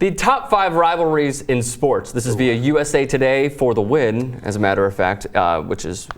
The top 5 rivalries in sports. This is via USA Today for the Win, as a matter of fact, which is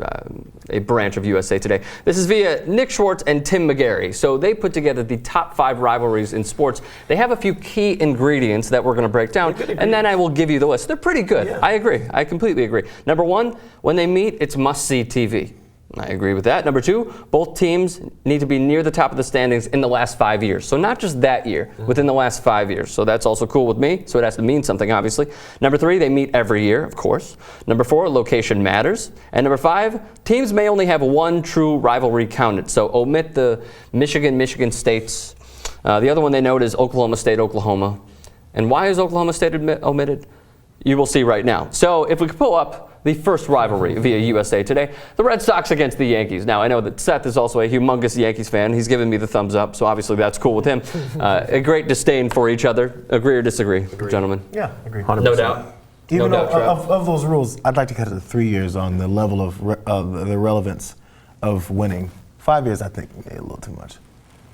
a branch of USA Today. This is via Nick Schwartz and Tim McGarry. So they put together the top 5 rivalries in sports. They have a few key ingredients that we're going to break down, and then I will give you the list. They're pretty good. Yeah. I agree. I completely agree. Number 1, when they meet, it's must-see TV. I agree with that. Number 2, both teams need to be near the top of the standings in the last 5 years. So not just that year, within the last 5 years. So that's also cool with me. So it has to mean something, obviously. Number 3, they meet every year, of course. Number 4, location matters. And number 5, teams may only have one true rivalry counted. So omit the Michigan states. The other one they note is Oklahoma State, Oklahoma. And why is Oklahoma State omitted? You will see right now. So if we could pull up the first rivalry via USA Today, the Red Sox against the Yankees. Now, I know that Seth is also a humongous Yankees fan. He's given me the thumbs up, so obviously that's cool with him. A great disdain for each other. Agree or disagree, gentlemen? Yeah, agree. 100%. No doubt. Even though of those rules, I'd like to cut it to 3 years on the level of the relevance of winning. 5 years, I think, a little too much.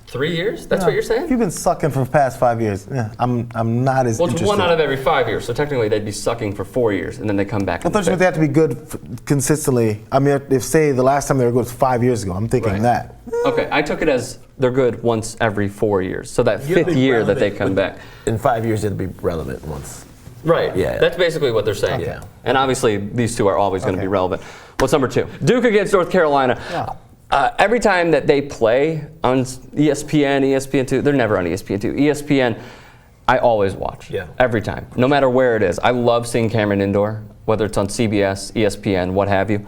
3 years? That's what you're saying? If you've been sucking for the past 5 years, I'm not as interested. Well, it's 1 out of every 5 years, so technically they'd be sucking for 4 years, and then they come back. I thought they have to be good consistently. I mean, if say the last time they were good was 5 years ago, I'm thinking that. Okay, I took it as they're good once every 4 years, so that 5th year that they come back. In 5 years, it'll be relevant once. Right. Yeah. That's basically what they're saying. Okay. And obviously, these two are always going to be relevant. What's number 2? Duke against North Carolina. Yeah. Every time that they play on ESPN, ESPN2, they're never on ESPN2. ESPN, I always watch. Yeah. Every time, no matter where it is. I love seeing Cameron Indoor, whether it's on CBS, ESPN, what have you.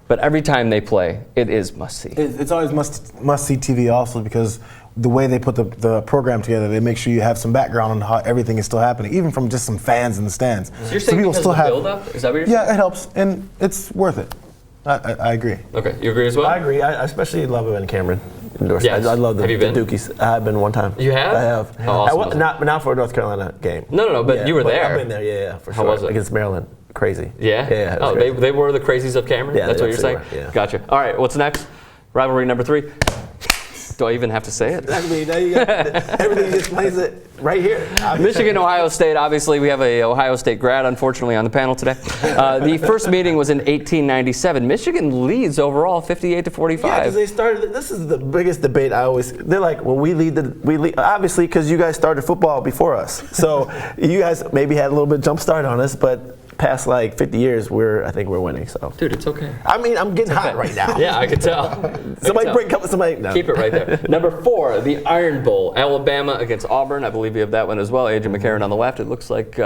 But every time they play, it is must-see. It's always must-see TV also because the way they put the program together, they make sure you have some background on how everything is still happening, even from just some fans in the stands. So you're saying because of the build-up? Is that what you're saying? Yeah, it helps, and it's worth it. I agree. Okay, you agree as well? I agree. I especially love it when Cameron endorses. Yes. I love the been? Dukies. I've been one time. You have? I have. How awesome Not for a North Carolina game. No, but you were there. I've been there, yeah, for How sure. was it? Against Maryland. Crazy. Yeah? Yeah. Oh, they were the crazies of Cameron? Yeah, that's what you're saying? were, yeah. Gotcha. All right, what's next? Rivalry number 3. Do I even have to say it? I mean, everything explains it right here. Michigan, Ohio State. Obviously, we have a Ohio State grad, unfortunately, on the panel today. The first meeting was in 1897. Michigan leads overall 58-45. Yeah, because they started. This is the biggest debate I always. They're like, well, we lead. Obviously, because you guys started football before us, so you guys maybe had a little bit jump start on us, but past like 50 years, I think we're winning. So, dude, it's okay. I mean, I'm getting hot right now. Yeah, I can tell. Somebody. No. Keep it right there. Number 4, the Iron Bowl, Alabama against Auburn. I believe you have that one as well. Agent McCarron on the left. It looks like.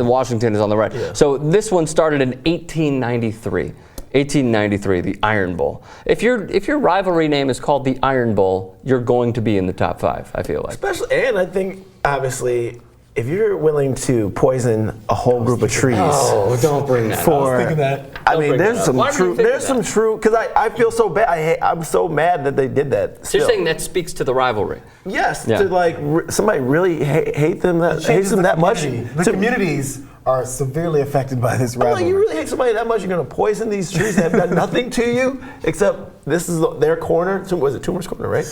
Washington is on the right. Yeah. So this one started in 1893. 1893, the Iron Bowl. If your rivalry name is called the Iron Bowl, you're going to be in the top 5. I feel like. Especially, and I think obviously, if you're willing to poison a whole group of trees, don't bring that. I was thinking that. I mean, there's some true. Because I feel so bad. I'm so mad that they did that. So you're saying that speaks to the rivalry? Yes. Yeah. To like somebody really hate them hates them that much. The communities are severely affected by this rivalry. Like, you really hate somebody that much, you're going to poison these trees that have done nothing to you except this is their corner. Was it Toomer's corner, right?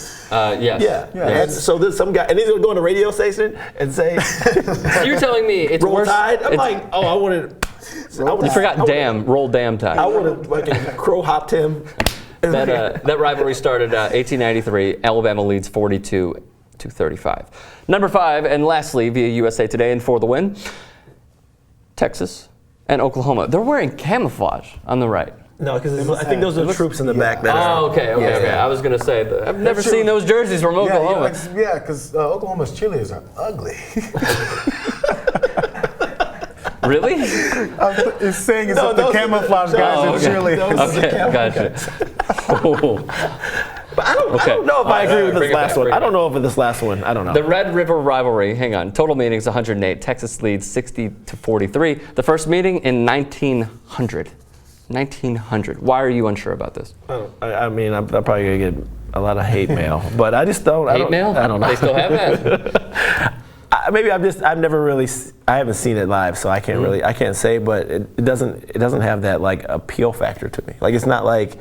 Yes. Yeah. And so there's some guy, and he's going to go on a radio station and say, so you're telling me it's Roll worse? Tide? I'm like, I wanted. You forgot Dam, Roll Dam Tide. I would have fucking crow hopped him. That rivalry started 1893. Alabama leads 42-35. Number 5, and lastly, via USA Today and for the win, Texas and Oklahoma. They're wearing camouflage on the right. No, because I think those are the troops in the back. That okay. I was going to say, I've never seen those jerseys from Oklahoma. Yeah, because Oklahoma's cheerleaders are ugly. Really? It's saying it's the camouflage guys are cheerleaders. Okay, gotcha. But I don't know if I agree with this last one. I don't know if this last one. I don't know. The Red River Rivalry, hang on. Total meetings 108. Texas leads 60-43. The first meeting in 1900. 1900. Why are you unsure about this? I mean, I'm probably going to get a lot of hate mail, but I just don't. Hate mail? I don't know. They still have that? Maybe I haven't seen it live, so I can't say, but it doesn't have that like appeal factor to me. Like, it's not like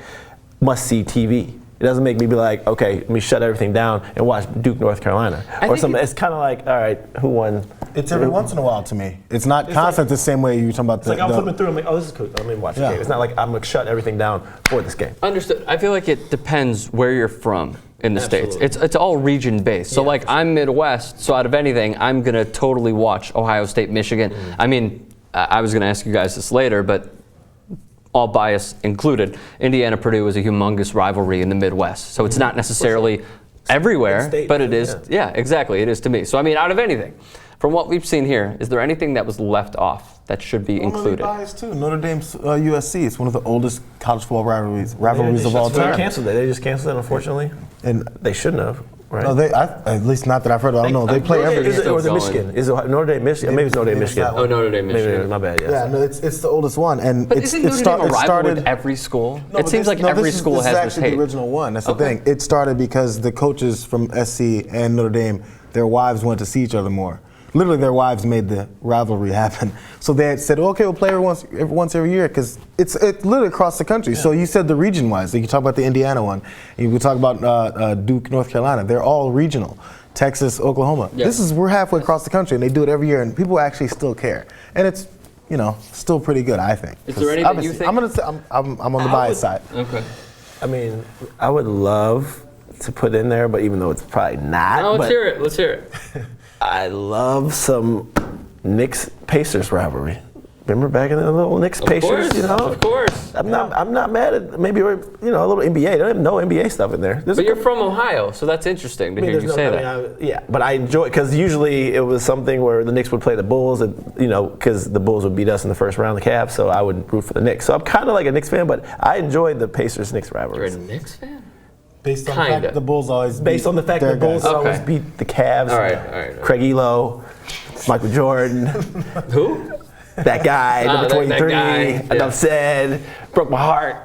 must see TV. It doesn't make me be like, okay, let me shut everything down and watch Duke, North Carolina, or something. It's kind of like, all right, who won? It's every once in a while to me. It's not constant the same way you're talking about. It's like I'm flipping through. I'm like, oh, this is cool. Let me watch the game. It's not like I'm gonna shut everything down for this game. Understood. I feel like it depends where you're from in the States. It's all region based. So like I'm Midwest, so out of anything, I'm gonna totally watch Ohio State, Michigan. I mean, I was gonna ask you guys this later, but all bias included, Indiana-Purdue is a humongous rivalry in the Midwest. So it's not necessarily everywhere, but it is. Yeah, exactly. It is to me. So I mean, out of anything, from what we've seen here, is there anything that was left off that should be included? I'm biased too. Notre Dame's USC. It's one of the oldest college football rivalries of all time. They canceled it. They just canceled it, unfortunately. And they shouldn't have. Right. No, at least not that I've heard of. I don't know. They play every year. Or was it Michigan? Is it Notre Dame, Michigan? Maybe it's Notre Dame, Michigan. Oh, Notre Dame, Michigan. Maybe, my bad, yes. Yeah, no, it's the oldest one. And but isn't Notre Dame a rival with every school? No, it seems like every school has this hate. This is actually the original one. That's the thing. It started because the coaches from SC and Notre Dame, their wives went to see each other more. Literally, their wives made the rivalry happen. So they had said, okay, we'll play every year because it's literally across the country. Yeah. So you said the region-wise. Like you talk about the Indiana one. And you talk about Duke, North Carolina. They're all regional. Texas, Oklahoma. Yeah. We're halfway across the country, and they do it every year, and people actually still care. And it's, still pretty good, I think. Is there anything you think? I'm gonna say I'm on the bias side. Okay. I mean, I would love to put in there, but even though it's probably not. No, let's hear it. Let's hear it. I love some Knicks-Pacers rivalry. Remember back in the little Knicks-Pacers, Of course. I'm not mad at maybe a little NBA. They don't have no NBA stuff in there. But you're from Ohio, so that's interesting to hear you say that. But I enjoy it because usually it was something where the Knicks would play the Bulls, and because the Bulls would beat us in the first round of the Cavs, so I would root for the Knicks. So I'm kind of like a Knicks fan, but I enjoyed the Pacers-Knicks rivalry. You're a Knicks fan? Based on the fact that the Bulls always beat the Cavs. All right. Craig Elo, Michael Jordan. Who? That guy, number 23. That guy. Enough said. Broke my heart.